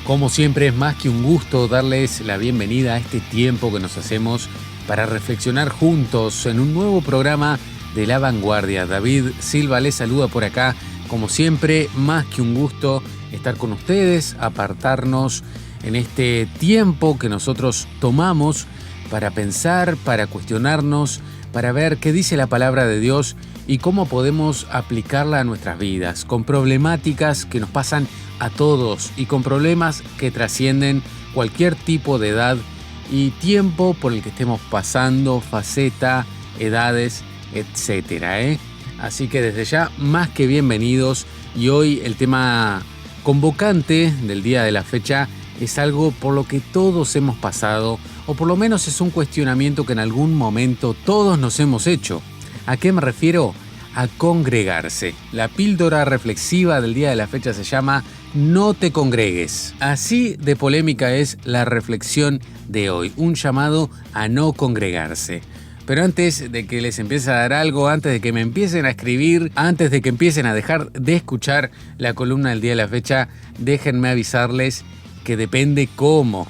Como siempre es más que un gusto darles la bienvenida a este tiempo que nos hacemos para reflexionar juntos en un nuevo programa de La Vanguardia. David Silva les saluda por acá. Como siempre, más que un gusto estar con ustedes, apartarnos en este tiempo que nosotros tomamos para pensar, para cuestionarnos, para ver qué dice la palabra de Dios y cómo podemos aplicarla a nuestras vidas, con problemáticas que nos pasan a todos y con problemas que trascienden cualquier tipo de edad y tiempo por el que estemos pasando, faceta, edades, etcétera. Así que desde ya, más que bienvenidos. Y hoy el tema convocante del día de la fecha es algo por lo que todos hemos pasado, o por lo menos es un cuestionamiento que en algún momento todos nos hemos hecho. ¿A qué me refiero? A congregarse. La píldora reflexiva del día de la fecha se llama No te congregues. Así de polémica es la reflexión de hoy, un llamado a no congregarse. Pero antes de que les empiece a dar algo, antes de que me empiecen a escribir, antes de que empiecen a dejar de escuchar la columna del día de la fecha, déjenme avisarles que depende cómo.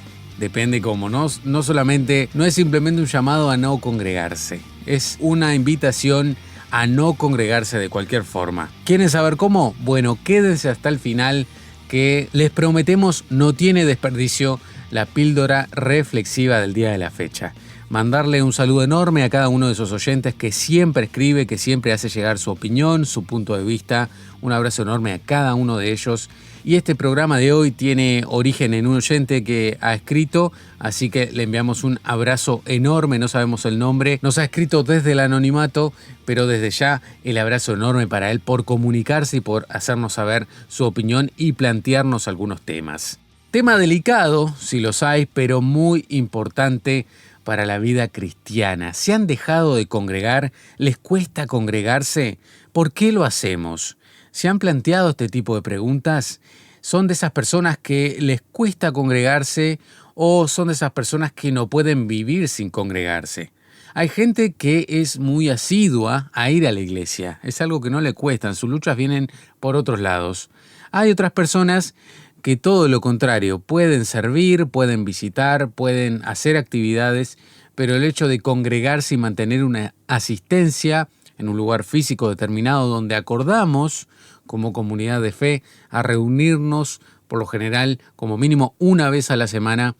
No solamente, no es simplemente un llamado a no congregarse, es una invitación a no congregarse de cualquier forma. ¿Quieren saber cómo? Bueno, quédense hasta el final, que les prometemos no tiene desperdicio la píldora reflexiva del día de la fecha. Mandarle un saludo enorme a cada uno de esos oyentes que siempre escribe, que siempre hace llegar su opinión, su punto de vista. Un abrazo enorme a cada uno de ellos. Y este programa de hoy tiene origen en un oyente que ha escrito, así que le enviamos un abrazo enorme, no sabemos el nombre. Nos ha escrito desde el anonimato, pero desde ya el abrazo enorme para él por comunicarse y por hacernos saber su opinión y plantearnos algunos temas. Tema delicado, si los hay, pero muy importante para la vida cristiana. ¿Se han dejado de congregar? ¿Les cuesta congregarse? ¿Por qué lo hacemos? ¿Se han planteado este tipo de preguntas? ¿Son de esas personas que les cuesta congregarse o son de esas personas que no pueden vivir sin congregarse? Hay gente que es muy asidua a ir a la iglesia. Es algo que no le cuesta, sus luchas vienen por otros lados. Hay otras personas que todo lo contrario, pueden servir, pueden visitar, pueden hacer actividades, pero el hecho de congregarse y mantener una asistencia en un lugar físico determinado donde acordamos como comunidad de fe a reunirnos por lo general como mínimo una vez a la semana,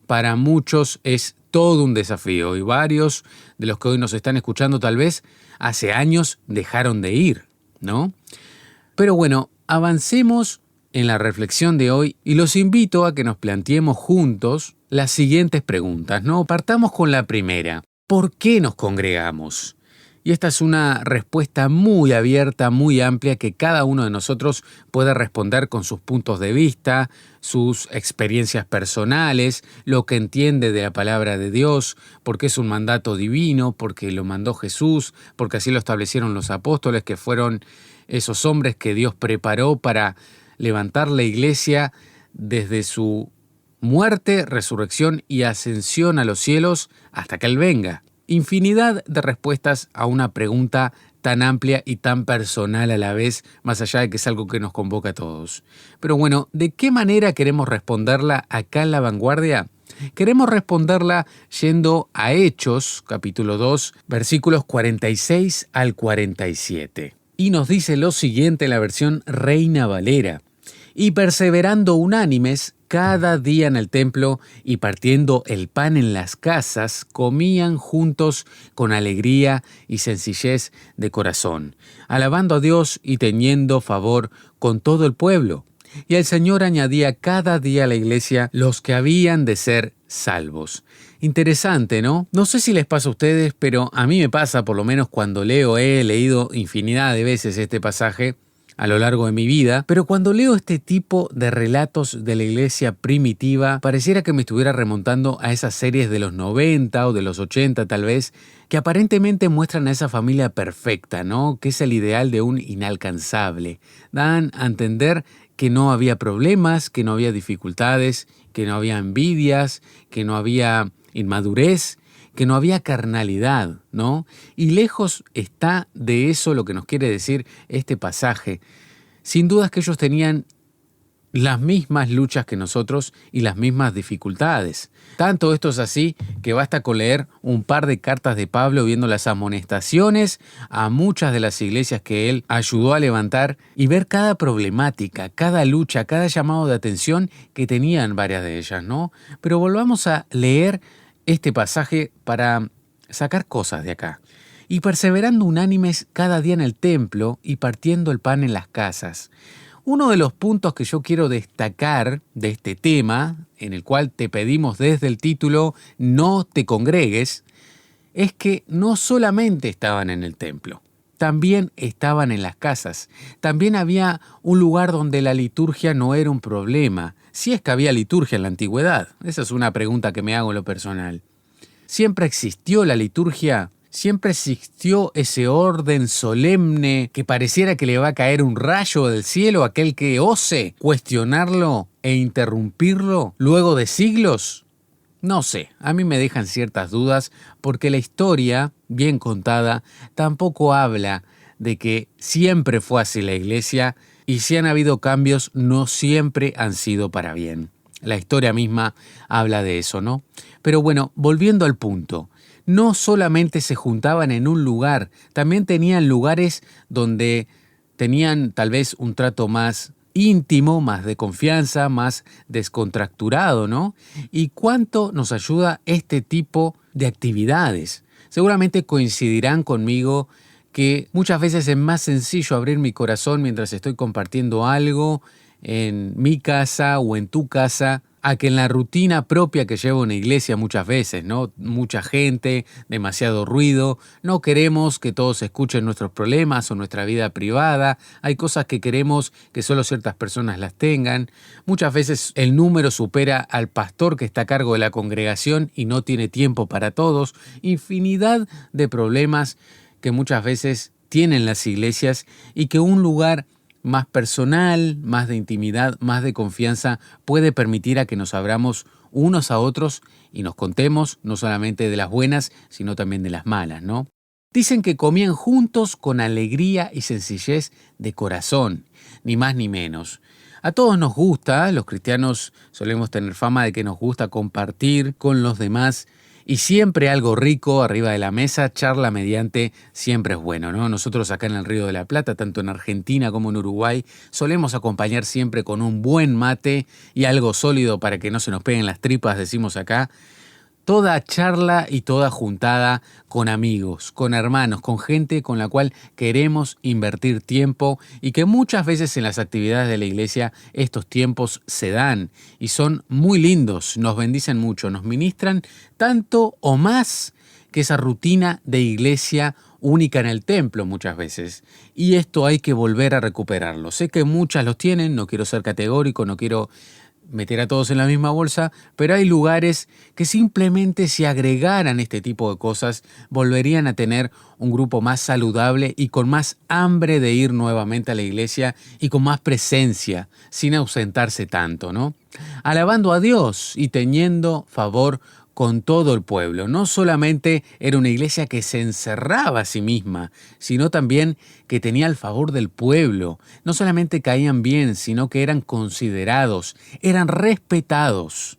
para muchos es todo un desafío y varios de los que hoy nos están escuchando tal vez hace años dejaron de ir, ¿no? Pero bueno, avancemos en la reflexión de hoy y los invito a que nos planteemos juntos las siguientes preguntas, ¿no? Partamos con la primera. ¿Por qué nos congregamos? Y esta es una respuesta muy abierta, muy amplia, que cada uno de nosotros puede responder con sus puntos de vista, sus experiencias personales, lo que entiende de la palabra de Dios, porque es un mandato divino, porque lo mandó Jesús, porque así lo establecieron los apóstoles, que fueron esos hombres que Dios preparó para levantar la iglesia desde su muerte, resurrección y ascensión a los cielos hasta que Él venga. Infinidad de respuestas a una pregunta tan amplia y tan personal a la vez, más allá de que es algo que nos convoca a todos. Pero bueno, ¿de qué manera queremos responderla acá en La Vanguardia? Queremos responderla yendo a Hechos, capítulo 2, versículos 46 al 47. Y nos dice lo siguiente en la versión Reina Valera: y perseverando unánimes cada día en el templo y partiendo el pan en las casas, comían juntos con alegría y sencillez de corazón, alabando a Dios y teniendo favor con todo el pueblo. Y el Señor añadía cada día a la iglesia los que habían de ser salvos. Interesante, ¿no? No sé si les pasa a ustedes, pero a mí me pasa, por lo menos cuando he leído infinidad de veces este pasaje a lo largo de mi vida, pero cuando leo este tipo de relatos de la iglesia primitiva, pareciera que me estuviera remontando a esas series de los 90 o de los 80 tal vez, que aparentemente muestran a esa familia perfecta, ¿no? Que es el ideal de un inalcanzable. Dan a entender que no había problemas, que no había dificultades, que no había envidias, que no había inmadurez, que no había carnalidad, ¿no? Y lejos está de eso lo que nos quiere decir este pasaje. Sin dudas que ellos tenían las mismas luchas que nosotros y las mismas dificultades. Tanto esto es así que basta con leer un par de cartas de Pablo viendo las amonestaciones a muchas de las iglesias que él ayudó a levantar y ver cada problemática, cada lucha, cada llamado de atención que tenían varias de ellas, ¿no? Pero volvamos a leer este pasaje para sacar cosas de acá. Y perseverando unánimes cada día en el templo y partiendo el pan en las casas. Uno de los puntos que yo quiero destacar de este tema, en el cual te pedimos desde el título No te congregues, es que no solamente estaban en el templo, también estaban en las casas. También había un lugar donde la liturgia no era un problema. Si es que había liturgia en la antigüedad, esa es una pregunta que me hago en lo personal. ¿Siempre existió la liturgia? ¿Siempre existió ese orden solemne que pareciera que le va a caer un rayo del cielo a aquel que ose cuestionarlo e interrumpirlo luego de siglos? No sé, a mí me dejan ciertas dudas porque la historia, bien contada, tampoco habla de que siempre fue así la iglesia y si han habido cambios no siempre han sido para bien. La historia misma habla de eso, ¿no? Pero bueno, volviendo al punto. No solamente se juntaban en un lugar, también tenían lugares donde tenían tal vez un trato más íntimo, más de confianza, más descontracturado, ¿no? ¿Y cuánto nos ayuda este tipo de actividades? Seguramente coincidirán conmigo que muchas veces es más sencillo abrir mi corazón mientras estoy compartiendo algo en mi casa o en tu casa, a que en la rutina propia que lleva una iglesia muchas veces, ¿no? Mucha gente, demasiado ruido, no queremos que todos escuchen nuestros problemas o nuestra vida privada, hay cosas que queremos que solo ciertas personas las tengan, muchas veces el número supera al pastor que está a cargo de la congregación y no tiene tiempo para todos, infinidad de problemas que muchas veces tienen las iglesias y que un lugar más personal, más de intimidad, más de confianza, puede permitir a que nos abramos unos a otros y nos contemos no solamente de las buenas, sino también de las malas, ¿no? Dicen que comían juntos con alegría y sencillez de corazón, ni más ni menos. A todos nos gusta, los cristianos solemos tener fama de que nos gusta compartir con los demás y siempre algo rico arriba de la mesa, charla mediante, siempre es bueno, ¿no? Nosotros acá en el Río de la Plata, tanto en Argentina como en Uruguay, solemos acompañar siempre con un buen mate y algo sólido para que no se nos peguen las tripas, decimos acá. Toda charla y toda juntada con amigos, con hermanos, con gente con la cual queremos invertir tiempo y que muchas veces en las actividades de la iglesia estos tiempos se dan y son muy lindos, nos bendicen mucho, nos ministran tanto o más que esa rutina de iglesia única en el templo muchas veces. Y esto hay que volver a recuperarlo. Sé que muchas los tienen, no quiero ser categórico, no quiero meter a todos en la misma bolsa, pero hay lugares que simplemente si agregaran este tipo de cosas volverían a tener un grupo más saludable y con más hambre de ir nuevamente a la iglesia y con más presencia, sin ausentarse tanto, ¿no? Alabando a Dios y teniendo favor con todo el pueblo. No solamente era una iglesia que se encerraba a sí misma, sino también que tenía el favor del pueblo. No solamente caían bien, sino que eran considerados, eran respetados.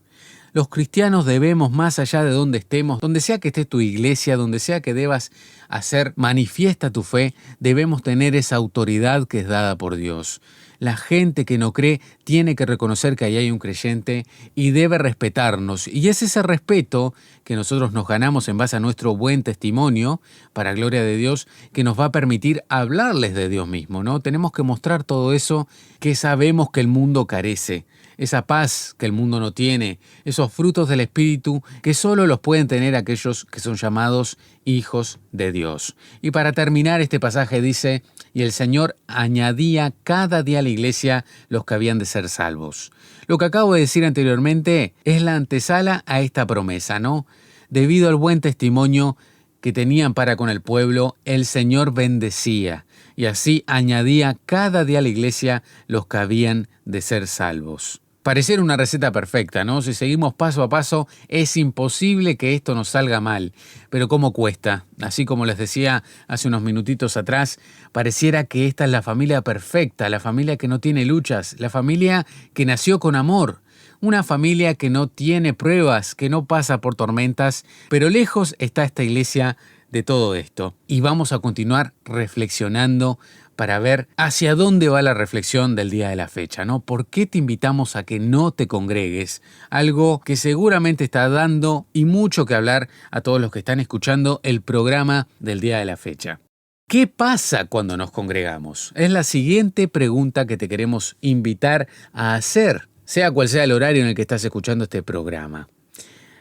Los cristianos debemos, más allá de donde estemos, donde sea que esté tu iglesia, donde sea que debas hacer manifiesta tu fe, debemos tener esa autoridad que es dada por Dios. La gente que no cree tiene que reconocer que ahí hay un creyente y debe respetarnos. Y es ese respeto que nosotros nos ganamos en base a nuestro buen testimonio, para gloria de Dios, que nos va a permitir hablarles de Dios mismo, ¿no? Tenemos que mostrar todo eso que sabemos que el mundo carece. Esa paz que el mundo no tiene, esos frutos del Espíritu que solo los pueden tener aquellos que son llamados hijos de Dios. Y para terminar, este pasaje dice, y el Señor añadía cada día a la iglesia los que habían de ser salvos. Lo que acabo de decir anteriormente es la antesala a esta promesa, ¿no? Debido al buen testimonio que tenían para con el pueblo, el Señor bendecía y así añadía cada día a la iglesia los que habían de ser salvos. Pareciera una receta perfecta, ¿no? Si seguimos paso a paso, es imposible que esto nos salga mal. Pero ¿cómo cuesta? Así como les decía hace unos minutitos atrás, pareciera que esta es la familia perfecta, la familia que no tiene luchas, la familia que nació con amor. Una familia que no tiene pruebas, que no pasa por tormentas, pero lejos está esta iglesia de todo esto. Y vamos a continuar reflexionando para ver hacia dónde va la reflexión del día de la fecha, ¿no? ¿Por qué te invitamos a que no te congregues? Algo que seguramente está dando y mucho que hablar a todos los que están escuchando el programa del día de la fecha. ¿Qué pasa cuando nos congregamos? Es la siguiente pregunta que te queremos invitar a hacer, sea cual sea el horario en el que estás escuchando este programa.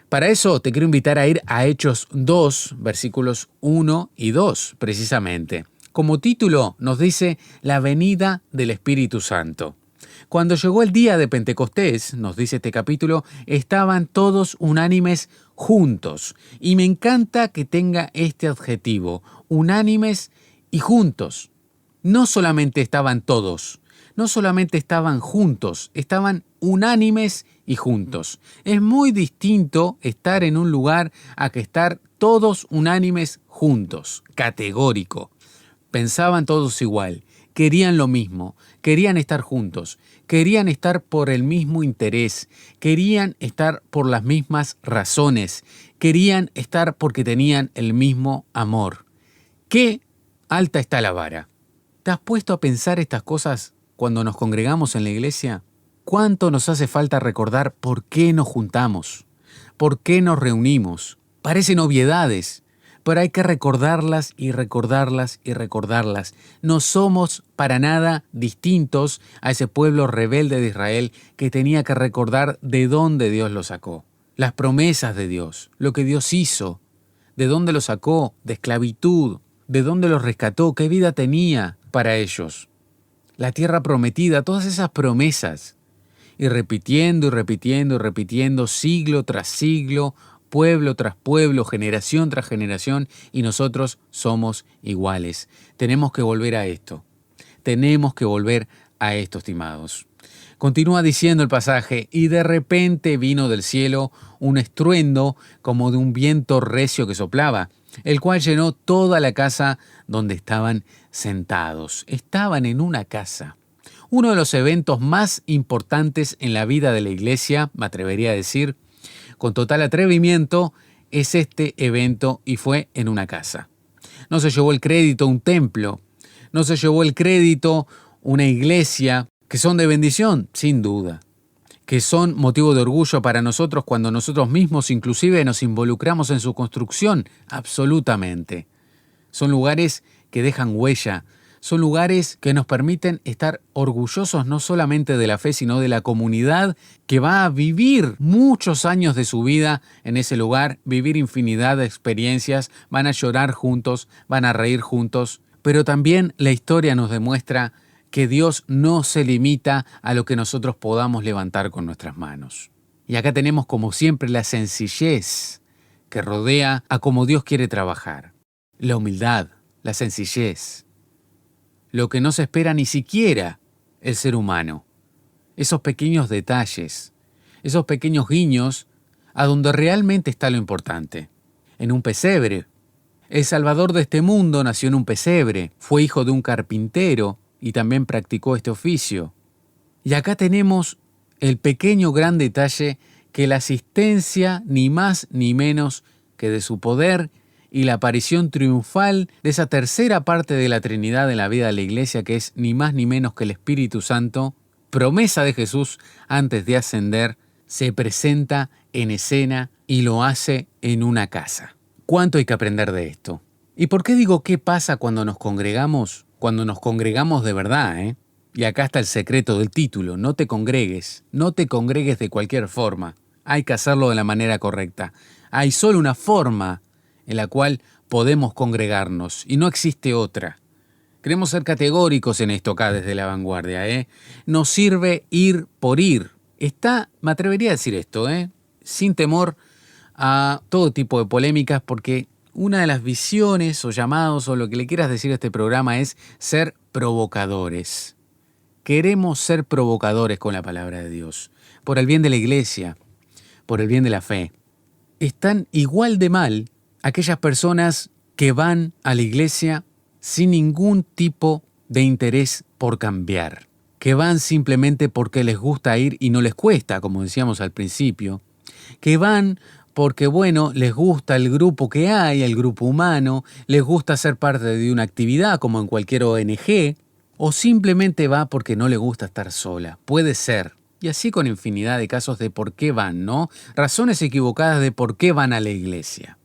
Para eso te quiero invitar a ir a Hechos 2, versículos 1 y 2, precisamente. Como título nos dice la venida del Espíritu Santo. Cuando llegó el día de Pentecostés, nos dice este capítulo, estaban todos unánimes juntos. Y me encanta que tenga este adjetivo, unánimes y juntos. No solamente estaban todos, no solamente estaban juntos, estaban unánimes y juntos. Es muy distinto estar en un lugar a que estar todos unánimes juntos, categórico. Pensaban todos igual, querían lo mismo, querían estar juntos, querían estar por el mismo interés, querían estar por las mismas razones, querían estar porque tenían el mismo amor. ¡Qué alta está la vara! ¿Te has puesto a pensar estas cosas cuando nos congregamos en la iglesia? ¿Cuánto nos hace falta recordar por qué nos juntamos? ¿Por qué nos reunimos? Parecen obviedades, pero hay que recordarlas y recordarlas y recordarlas. No somos para nada distintos a ese pueblo rebelde de Israel que tenía que recordar de dónde Dios lo sacó. Las promesas de Dios, lo que Dios hizo, de dónde lo sacó, de esclavitud, de dónde los rescató, qué vida tenía para ellos. La tierra prometida, todas esas promesas. Y repitiendo y repitiendo y repitiendo, siglo tras siglo, pueblo tras pueblo, generación tras generación, y nosotros somos iguales. Tenemos que volver a esto. Tenemos que volver a esto, estimados. Continúa diciendo el pasaje, y de repente vino del cielo un estruendo como de un viento recio que soplaba, el cual llenó toda la casa donde estaban sentados. Estaban en una casa. Uno de los eventos más importantes en la vida de la iglesia, me atrevería a decir, con total atrevimiento, es este evento y fue en una casa. No se llevó el crédito un templo, no se llevó el crédito una iglesia, que son de bendición, sin duda, que son motivo de orgullo para nosotros cuando nosotros mismos inclusive nos involucramos en su construcción, absolutamente. Son lugares que dejan huella, son lugares que nos permiten estar orgullosos no solamente de la fe, sino de la comunidad que va a vivir muchos años de su vida en ese lugar, vivir infinidad de experiencias, van a llorar juntos, van a reír juntos, pero también la historia nos demuestra que Dios no se limita a lo que nosotros podamos levantar con nuestras manos. Y acá tenemos como siempre la sencillez que rodea a cómo Dios quiere trabajar, la humildad, la sencillez. Lo que no se espera ni siquiera el ser humano. Esos pequeños detalles, esos pequeños guiños a donde realmente está lo importante. En un pesebre. El Salvador de este mundo nació en un pesebre, fue hijo de un carpintero y también practicó este oficio. Y acá tenemos el pequeño gran detalle que la asistencia ni más ni menos que de su poder y la aparición triunfal de esa tercera parte de la Trinidad en la vida de la Iglesia, que es ni más ni menos que el Espíritu Santo, promesa de Jesús antes de ascender, se presenta en escena y lo hace en una casa. ¿Cuánto hay que aprender de esto? ¿Y por qué digo qué pasa cuando nos congregamos? Cuando nos congregamos de verdad, ¿eh? Y acá está el secreto del título, no te congregues de cualquier forma. Hay que hacerlo de la manera correcta. Hay solo una forma en la cual podemos congregarnos y no existe otra. Queremos ser categóricos en esto acá desde la vanguardia, ¿eh? Nos sirve ir por ir. Me atrevería a decir esto, sin temor a todo tipo de polémicas, porque una de las visiones o llamados o lo que le quieras decir a este programa es ser provocadores. queremos ser provocadores con la palabra de Dios, por el bien de la iglesia, por el bien de la fe. Están igual de mal aquellas personas que van a la iglesia sin ningún tipo de interés por cambiar, que van simplemente porque les gusta ir y no les cuesta, como decíamos al principio, que van porque, bueno, les gusta el grupo que hay, el grupo humano, les gusta ser parte de una actividad como en cualquier ONG, o simplemente va porque no le gusta estar sola. Puede ser. Y así con infinidad de casos de por qué van, ¿no? Razones equivocadas de por qué van a la iglesia.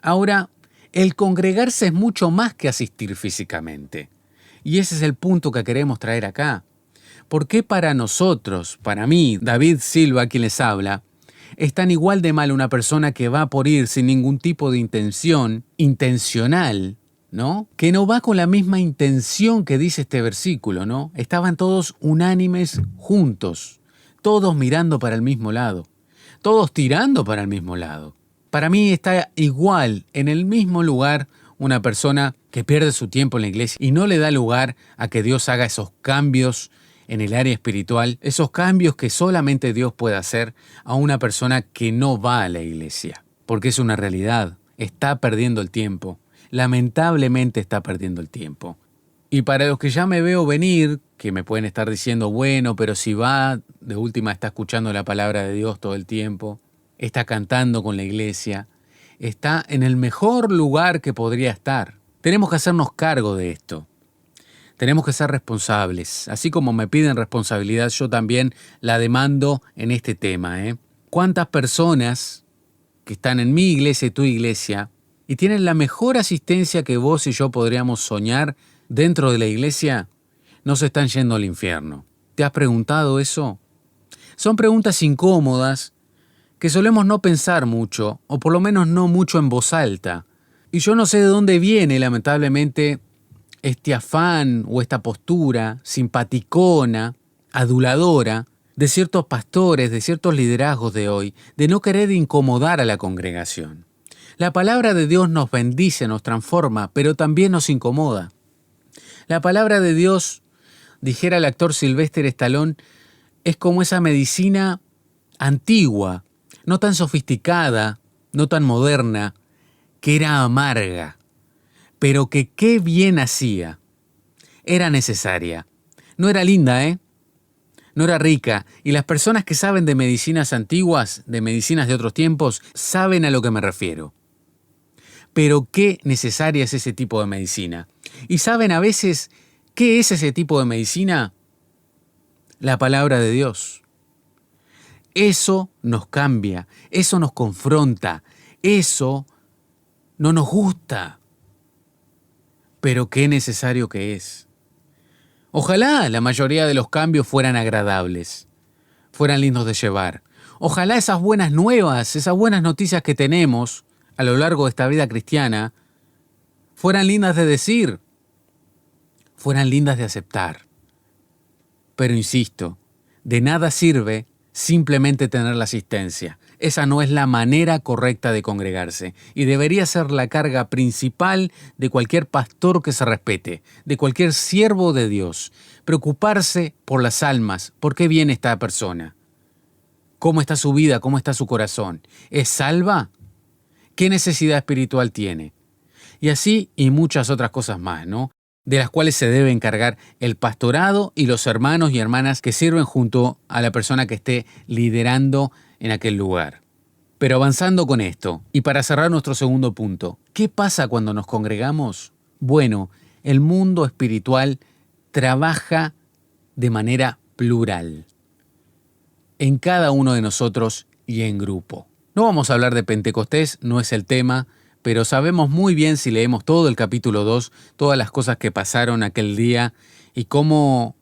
Ahora, el congregarse es mucho más que asistir físicamente. Y ese es el punto que queremos traer acá. ¿Por qué para nosotros, para mí, David Silva, quien les habla, es tan igual de mal una persona que va por ir sin ningún tipo de intención, intencional, ¿no? Que no va con la misma intención que dice este versículo, ¿no? Estaban todos unánimes juntos, todos mirando para el mismo lado, todos tirando para el mismo lado. Para mí está igual, en el mismo lugar, una persona que pierde su tiempo en la iglesia y no le da lugar a que Dios haga esos cambios en el área espiritual, esos cambios que solamente Dios puede hacer a una persona que no va a la iglesia. Porque es una realidad, está perdiendo el tiempo. Lamentablemente está perdiendo el tiempo. Y para los que ya me veo venir, que me pueden estar diciendo, bueno, pero si va, de última está escuchando la palabra de Dios todo el tiempo, está cantando con la iglesia, está en el mejor lugar que podría estar. Tenemos que hacernos cargo de esto. Tenemos que ser responsables. Así como me piden responsabilidad, yo también la demando en este tema. ¿Cuántas personas que están en mi iglesia y tu iglesia y tienen la mejor asistencia que vos y yo podríamos soñar dentro de la iglesia, no se están yendo al infierno? ¿Te has preguntado eso? Son preguntas incómodas que solemos no pensar mucho, o por lo menos no mucho en voz alta. Y yo no sé de dónde viene, lamentablemente, este afán o esta postura simpaticona, aduladora, de ciertos pastores, de ciertos liderazgos de hoy, de no querer incomodar a la congregación. La palabra de Dios nos bendice, nos transforma, pero también nos incomoda. La palabra de Dios, dijera el actor Sylvester Stallone, es como esa medicina antigua, no tan sofisticada, no tan moderna, que era amarga, pero que qué bien hacía. Era necesaria. No era linda, no era rica, y las personas que saben de medicinas antiguas, de medicinas de otros tiempos, saben a lo que me refiero. Pero qué necesaria es ese tipo de medicina. ¿Y saben a veces qué es ese tipo de medicina? La palabra de Dios. Eso nos cambia, eso nos confronta, eso no nos gusta. Pero qué necesario que es. Ojalá la mayoría de los cambios fueran agradables, fueran lindos de llevar. Ojalá esas buenas nuevas, esas buenas noticias que tenemos a lo largo de esta vida cristiana, fueran lindas de decir, fueran lindas de aceptar. Pero insisto, de nada sirve simplemente tener la asistencia. Esa no es la manera correcta de congregarse y debería ser la carga principal de cualquier pastor que se respete, de cualquier siervo de Dios. Preocuparse por las almas, por qué viene esta persona, cómo está su vida, cómo está su corazón. ¿Es salva? ¿Qué necesidad espiritual tiene? Y así y muchas otras cosas más, ¿no? De las cuales se debe encargar el pastorado y los hermanos y hermanas que sirven junto a la persona que esté liderando en aquel lugar. Pero avanzando con esto, y para cerrar nuestro segundo punto, ¿qué pasa cuando nos congregamos? Bueno, el mundo espiritual trabaja de manera plural, en cada uno de nosotros y en grupo. No vamos a hablar de Pentecostés, no es el tema, pero sabemos muy bien si leemos todo el capítulo 2, todas las cosas que pasaron aquel día y cómo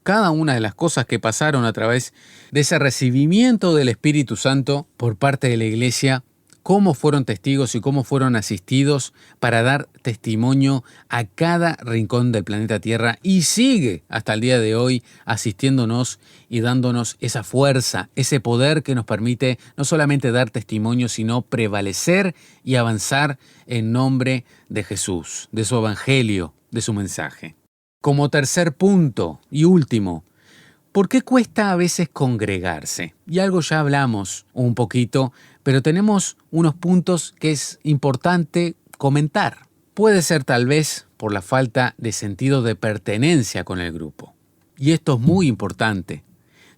cada una de las cosas que pasaron a través de ese recibimiento del Espíritu Santo por parte de la iglesia, cómo fueron testigos y cómo fueron asistidos para dar testimonio a cada rincón del planeta Tierra y sigue hasta el día de hoy asistiéndonos y dándonos esa fuerza, ese poder que nos permite no solamente dar testimonio, sino prevalecer y avanzar en nombre de Jesús, de su evangelio, de su mensaje. Como tercer punto y último, ¿por qué cuesta a veces congregarse? Y algo ya hablamos un poquito, pero tenemos unos puntos que es importante comentar. Puede ser tal vez por la falta de sentido de pertenencia con el grupo. Y esto es muy importante.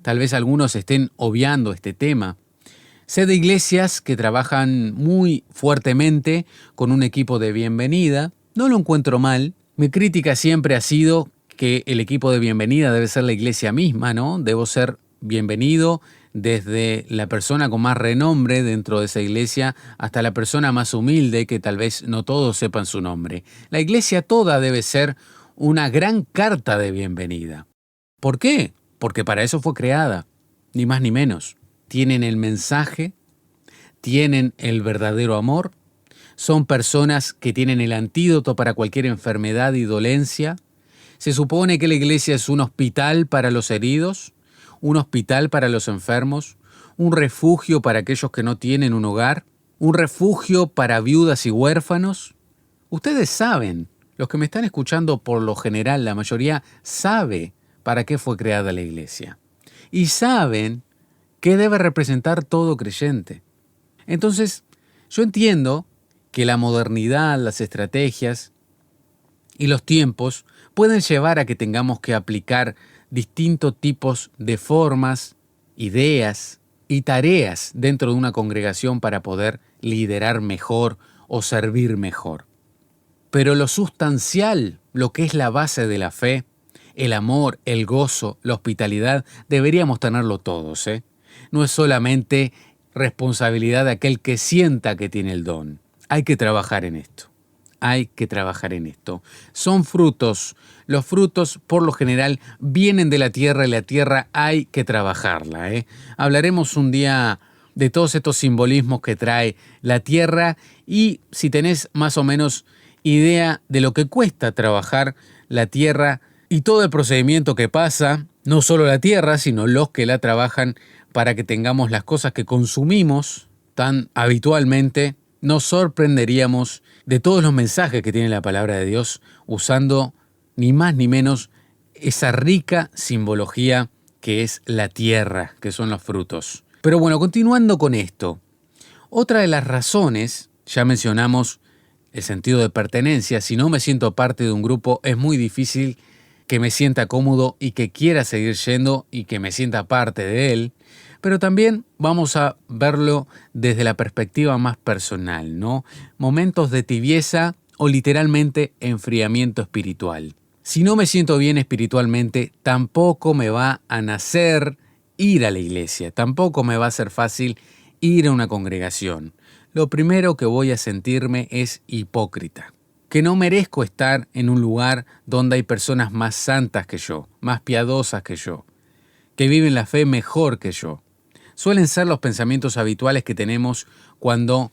Tal vez algunos estén obviando este tema. Sé de iglesias que trabajan muy fuertemente con un equipo de bienvenida. No lo encuentro mal. Mi crítica siempre ha sido que el equipo de bienvenida debe ser la iglesia misma, ¿no? Debo ser bienvenido desde la persona con más renombre dentro de esa iglesia hasta la persona más humilde que tal vez no todos sepan su nombre. La iglesia toda debe ser una gran carta de bienvenida. ¿Por qué? Porque para eso fue creada, ni más ni menos. Tienen el mensaje, tienen el verdadero amor, son personas que tienen el antídoto para cualquier enfermedad y dolencia. Se supone que la iglesia es un hospital para los heridos, un hospital para los enfermos, un refugio para aquellos que no tienen un hogar, un refugio para viudas y huérfanos. Ustedes saben, los que me están escuchando por lo general, la mayoría sabe para qué fue creada la iglesia. Y saben qué debe representar todo creyente. Entonces, yo entiendo que la modernidad, las estrategias y los tiempos pueden llevar a que tengamos que aplicar distintos tipos de formas, ideas y tareas dentro de una congregación para poder liderar mejor o servir mejor. Pero lo sustancial, lo que es la base de la fe, el amor, el gozo, la hospitalidad, deberíamos tenerlo todos, ¿eh? No es solamente responsabilidad de aquel que sienta que tiene el don. Hay que trabajar en esto. Hay que trabajar en esto. Son frutos. Los frutos, por lo general, vienen de la tierra y la tierra hay que trabajarla, ¿eh? Hablaremos un día de todos estos simbolismos que trae la tierra y si tenés más o menos idea de lo que cuesta trabajar la tierra y todo el procedimiento que pasa, no solo la tierra, sino los que la trabajan para que tengamos las cosas que consumimos tan habitualmente, nos sorprenderíamos de todos los mensajes que tiene la palabra de Dios usando ni más ni menos esa rica simbología que es la tierra, que son los frutos. Pero bueno, continuando con esto, otra de las razones, ya mencionamos el sentido de pertenencia. Si no me siento parte de un grupo, es muy difícil que me sienta cómodo y que quiera seguir yendo y que me sienta parte de él. Pero también vamos a verlo desde la perspectiva más personal, ¿no? Momentos de tibieza o literalmente enfriamiento espiritual. Si no me siento bien espiritualmente, tampoco me va a nacer ir a la iglesia, tampoco me va a ser fácil ir a una congregación. Lo primero que voy a sentirme es hipócrita, que no merezco estar en un lugar donde hay personas más santas que yo, más piadosas que yo, que viven la fe mejor que yo. Suelen ser los pensamientos habituales que tenemos cuando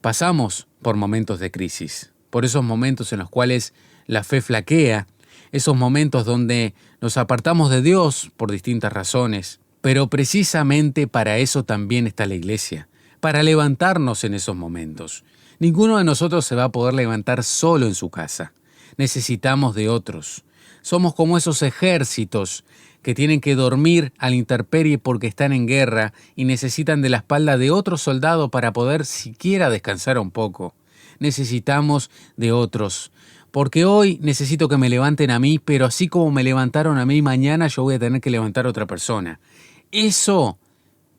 pasamos por momentos de crisis, por esos momentos en los cuales la fe flaquea, esos momentos donde nos apartamos de Dios por distintas razones. Pero precisamente para eso también está la iglesia, para levantarnos en esos momentos. Ninguno de nosotros se va a poder levantar solo en su casa. Necesitamos de otros. Somos como esos ejércitos que tienen que dormir a la intemperie porque están en guerra y necesitan de la espalda de otro soldado para poder siquiera descansar un poco. Necesitamos de otros. Porque hoy necesito que me levanten a mí, pero así como me levantaron a mí, mañana yo voy a tener que levantar a otra persona. Eso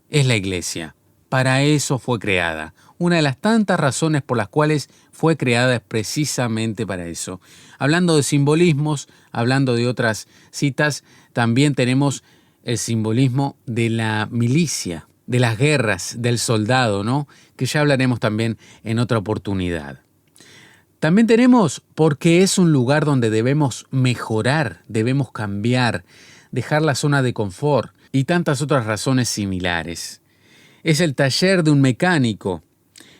es la iglesia. Para eso fue creada. Una de las tantas razones por las cuales fue creada es precisamente para eso. Hablando de simbolismos, hablando de otras citas, también tenemos el simbolismo de la milicia, de las guerras, del soldado, ¿no? Que ya hablaremos también en otra oportunidad. También tenemos porque es un lugar donde debemos mejorar, debemos cambiar, dejar la zona de confort y tantas otras razones similares. Es el taller de un mecánico,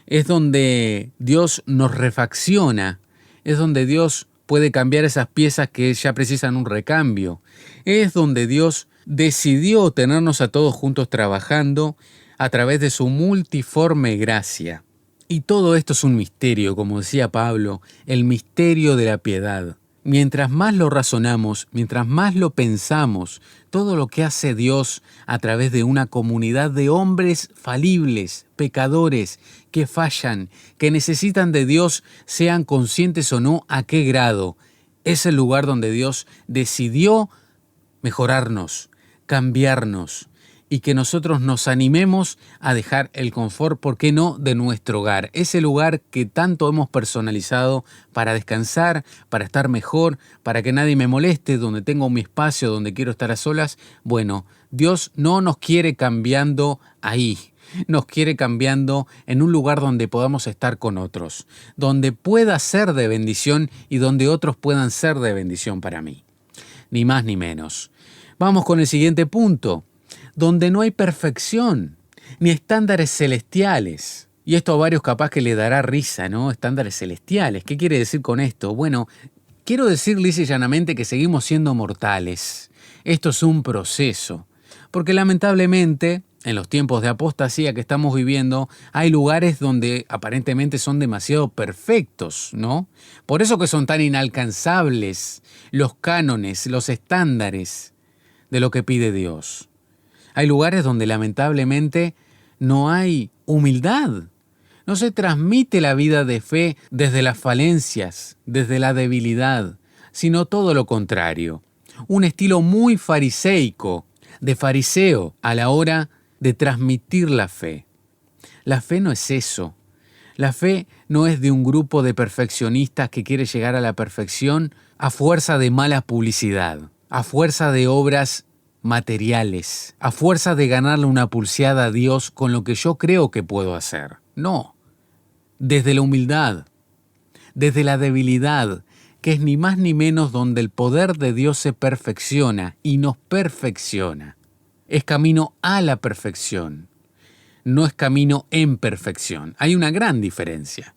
es donde Dios nos refacciona, es donde Dios puede cambiar esas piezas que ya precisan un recambio, es donde Dios decidió tenernos a todos juntos trabajando a través de su multiforme gracia. Y todo esto es un misterio, como decía Pablo, el misterio de la piedad. Mientras más lo razonamos, mientras más lo pensamos, todo lo que hace Dios a través de una comunidad de hombres falibles, pecadores, que fallan, que necesitan de Dios, sean conscientes o no, ¿a qué grado? Es el lugar donde Dios decidió mejorarnos, cambiarnos, y que nosotros nos animemos a dejar el confort, ¿por qué no?, de nuestro hogar. Ese lugar que tanto hemos personalizado para descansar, para estar mejor, para que nadie me moleste, donde tengo mi espacio, donde quiero estar a solas. Bueno, Dios no nos quiere cambiando ahí. Nos quiere cambiando en un lugar donde podamos estar con otros, donde pueda ser de bendición y donde otros puedan ser de bendición para mí. Ni más ni menos. Vamos con el siguiente punto. Donde no hay perfección, ni estándares celestiales. Y esto a varios capaz que le dará risa, ¿no? Estándares celestiales. ¿Qué quiere decir con esto? Bueno, quiero decir lisa y llanamente que seguimos siendo mortales. Esto es un proceso. Porque lamentablemente, en los tiempos de apostasía que estamos viviendo, hay lugares donde aparentemente son demasiado perfectos, ¿no? Por eso que son tan inalcanzables los cánones, los estándares de lo que pide Dios. Hay lugares donde lamentablemente no hay humildad. No se transmite la vida de fe desde las falencias, desde la debilidad, sino todo lo contrario. Un estilo muy fariseico, de fariseo a la hora de transmitir la fe. La fe no es eso. La fe no es de un grupo de perfeccionistas que quiere llegar a la perfección a fuerza de mala publicidad, a fuerza de obras materiales, a fuerza de ganarle una pulseada a Dios con lo que yo creo que puedo hacer. No, desde la humildad, desde la debilidad, que es ni más ni menos donde el poder de Dios se perfecciona y nos perfecciona. Es camino a la perfección, no es camino en perfección. Hay una gran diferencia.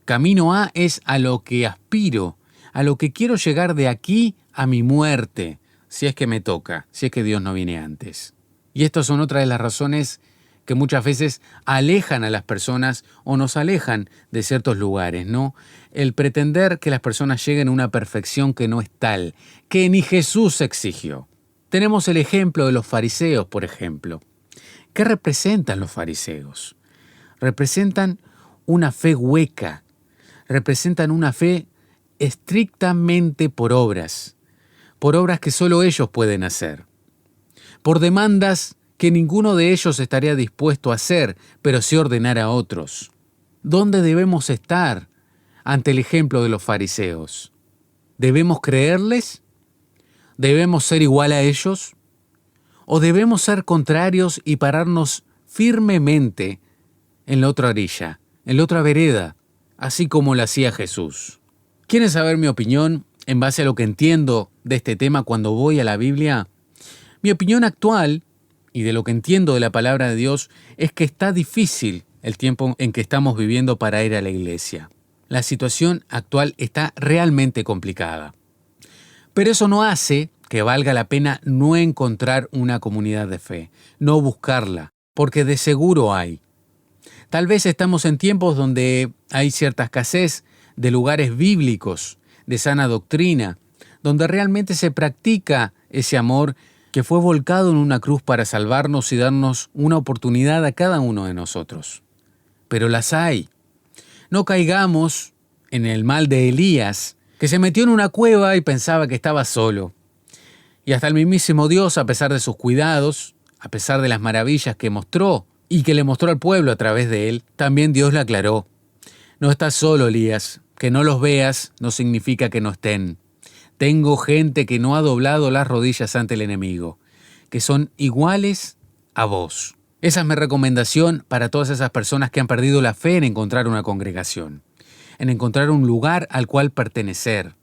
Camino a es a lo que aspiro, a lo que quiero llegar de aquí a mi muerte, si es que me toca, si es que Dios no viene antes. Y estas son otras de las razones que muchas veces alejan a las personas o nos alejan de ciertos lugares, ¿no? El pretender que las personas lleguen a una perfección que no es tal, que ni Jesús exigió. Tenemos el ejemplo de los fariseos, por ejemplo. ¿Qué representan los fariseos? Representan una fe hueca, representan una fe estrictamente por obras que solo ellos pueden hacer, por demandas que ninguno de ellos estaría dispuesto a hacer, pero sí ordenar a otros. ¿Dónde debemos estar ante el ejemplo de los fariseos? ¿Debemos creerles? ¿Debemos ser igual a ellos? ¿O debemos ser contrarios y pararnos firmemente en la otra orilla, en la otra vereda, así como lo hacía Jesús? ¿Quieren saber mi opinión en base a lo que entiendo de este tema cuando voy a la Biblia? Mi opinión actual, y de lo que entiendo de la palabra de Dios, es que está difícil el tiempo en que estamos viviendo para ir a la iglesia. La situación actual está realmente complicada. Pero eso no hace que valga la pena no encontrar una comunidad de fe, no buscarla, porque de seguro hay. Tal vez estamos en tiempos donde hay cierta escasez de lugares bíblicos, de sana doctrina, donde realmente se practica ese amor que fue volcado en una cruz para salvarnos y darnos una oportunidad a cada uno de nosotros. Pero las hay. No caigamos en el mal de Elías, que se metió en una cueva y pensaba que estaba solo. Y hasta el mismísimo Dios, a pesar de sus cuidados, a pesar de las maravillas que mostró y que le mostró al pueblo a través de él, también Dios le aclaró: no estás solo, Elías. Que no los veas no significa que no estén. Tengo gente que no ha doblado las rodillas ante el enemigo, que son iguales a vos. Esa es mi recomendación para todas esas personas que han perdido la fe en encontrar una congregación, en encontrar un lugar al cual pertenecer.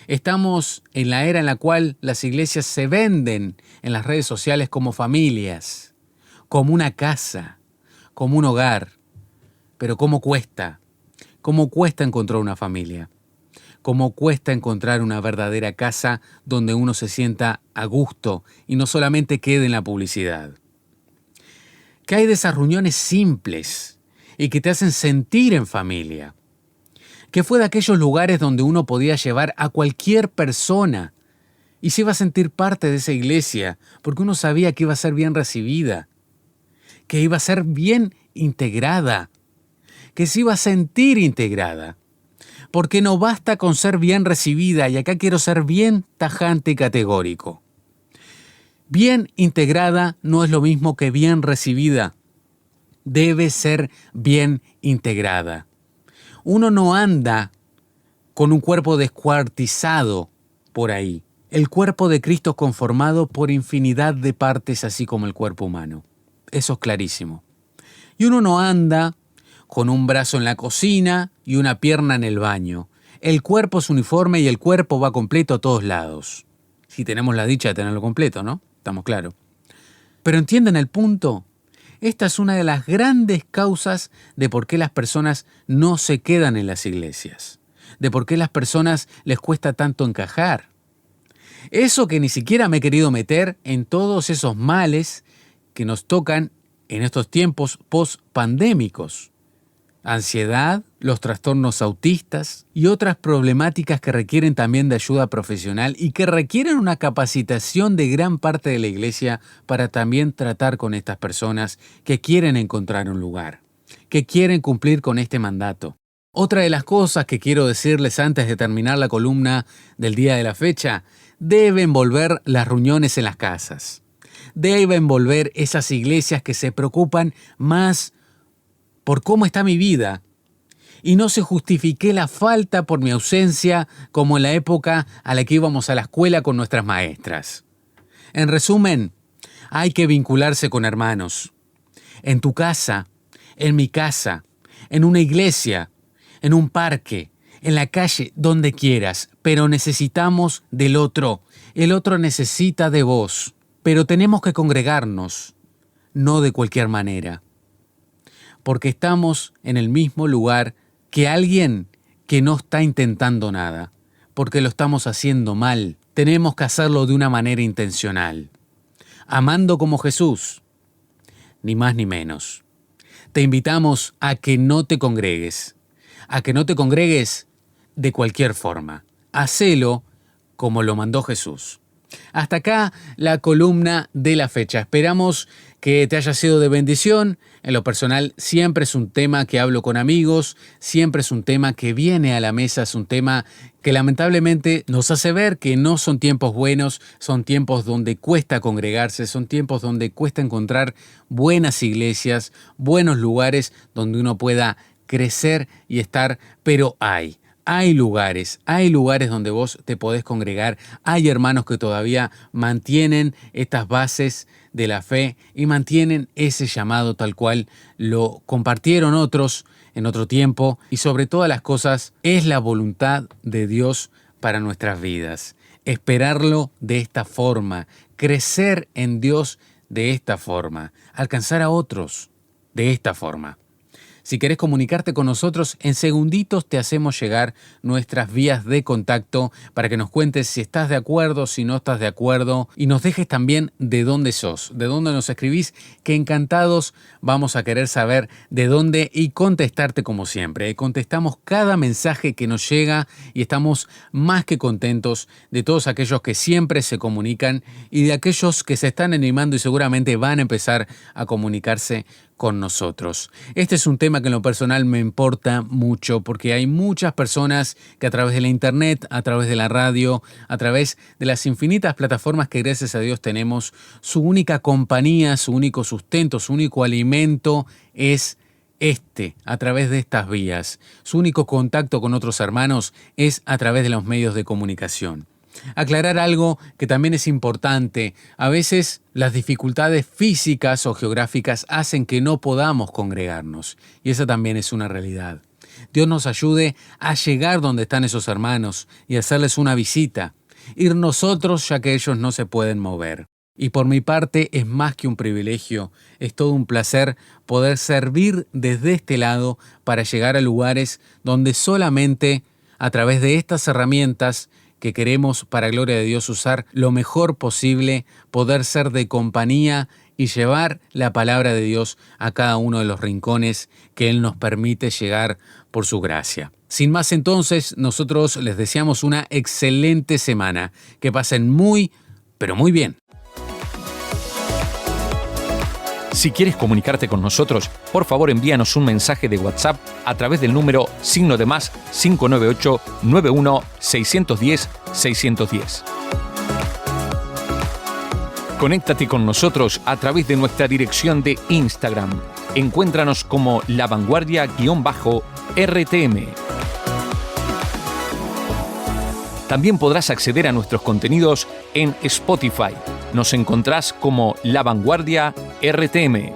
Estamos en la era en la cual las iglesias se venden en las redes sociales como familias, como una casa, como un hogar. Pero ¿cómo cuesta? ¿Cómo cuesta encontrar una familia? ¿Cómo cuesta encontrar una verdadera casa donde uno se sienta a gusto y no solamente quede en la publicidad? ¿Qué hay de esas reuniones simples y que te hacen sentir en familia? que fue de aquellos lugares donde uno podía llevar a cualquier persona y se iba a sentir parte de esa iglesia, porque uno sabía que iba a ser bien recibida, que iba a ser bien integrada, que se iba a sentir integrada. Porque no basta con ser bien recibida, y acá quiero ser bien tajante y categórico. Bien integrada no es lo mismo que bien recibida. Debe ser bien integrada. Uno no anda con un cuerpo descuartizado por ahí. El cuerpo de Cristo es conformado por infinidad de partes, así como el cuerpo humano. Eso es clarísimo. Y uno no anda con un brazo en la cocina y una pierna en el baño. El cuerpo es uniforme y el cuerpo va completo a todos lados. Si tenemos la dicha de tenerlo completo, ¿no? Estamos claros. Pero ¿entienden el punto? Esta es una de las grandes causas de por qué las personas no se quedan en las iglesias. De por qué las personas les cuesta tanto encajar. Eso que ni siquiera me he querido meter en todos esos males que nos tocan en estos tiempos post-pandémicos. Ansiedad, los trastornos autistas y otras problemáticas que requieren también de ayuda profesional y que requieren una capacitación de gran parte de la iglesia para también tratar con estas personas que quieren encontrar un lugar, que quieren cumplir con este mandato. Otra de las cosas que quiero decirles antes de terminar la columna del día de la fecha, deben volver las reuniones en las casas. Deben volver esas iglesias que se preocupan más por cómo está mi vida y no se justifique la falta por mi ausencia como en la época a la que íbamos a la escuela con nuestras maestras. En resumen, hay que vincularse con hermanos. En tu casa, en mi casa, en una iglesia, en un parque, en la calle, donde quieras, pero necesitamos del otro. El otro necesita de vos, pero tenemos que congregarnos, no de cualquier manera. Porque estamos en el mismo lugar que alguien que no está intentando nada, porque lo estamos haciendo mal. Tenemos que hacerlo de una manera intencional, amando como Jesús, ni más ni menos. Te invitamos a que no te congregues, de cualquier forma. Hacelo como lo mandó Jesús. Hasta acá la columna de la fecha. Esperamos que te haya sido de bendición. En lo personal siempre es un tema que hablo con amigos, siempre es un tema que viene a la mesa, es un tema que lamentablemente nos hace ver que no son tiempos buenos, son tiempos donde cuesta congregarse, son tiempos donde cuesta encontrar buenas iglesias, buenos lugares donde uno pueda crecer y estar, pero hay lugares donde vos te podés congregar, hay hermanos que todavía mantienen estas bases de la fe y mantienen ese llamado tal cual lo compartieron otros en otro tiempo, y sobre todas las cosas es la voluntad de Dios para nuestras vidas. Esperarlo de esta forma, crecer en Dios de esta forma, alcanzar a otros de esta forma. Si querés comunicarte con nosotros, en segunditos te hacemos llegar nuestras vías de contacto para que nos cuentes si estás de acuerdo, si no estás de acuerdo, y nos dejes también de dónde sos, de dónde nos escribís, que encantados vamos a querer saber de dónde y contestarte como siempre. Contestamos cada mensaje que nos llega y estamos más que contentos de todos aquellos que siempre se comunican y de aquellos que se están animando y seguramente van a empezar a comunicarse con nosotros. Este es un tema que en lo personal me importa mucho porque hay muchas personas que a través de la internet, a través de la radio, a través de las infinitas plataformas que gracias a Dios tenemos, su única compañía, su único sustento, su único alimento es a través de estas vías. Su único contacto con otros hermanos es a través de los medios de comunicación. Aclarar algo que también es importante. A veces las dificultades físicas o geográficas hacen que no podamos congregarnos. Y esa también es una realidad. Dios nos ayude a llegar donde están esos hermanos y hacerles una visita. Ir nosotros ya que ellos no se pueden mover. Y por mi parte es más que un privilegio, es todo un placer poder servir desde este lado para llegar a lugares donde solamente a través de estas herramientas que queremos, para gloria de Dios, usar lo mejor posible, poder ser de compañía y llevar la palabra de Dios a cada uno de los rincones que Él nos permite llegar por su gracia. Sin más entonces, nosotros les deseamos una excelente semana. Que pasen muy, pero muy bien. Si quieres comunicarte con nosotros, por favor envíanos un mensaje de WhatsApp a través del número +598 91 610 610. Conéctate con nosotros a través de nuestra dirección de Instagram. Encuéntranos como lavanguardia_RTM. También podrás acceder a nuestros contenidos en Spotify. Nos encontrás como La Vanguardia RTM.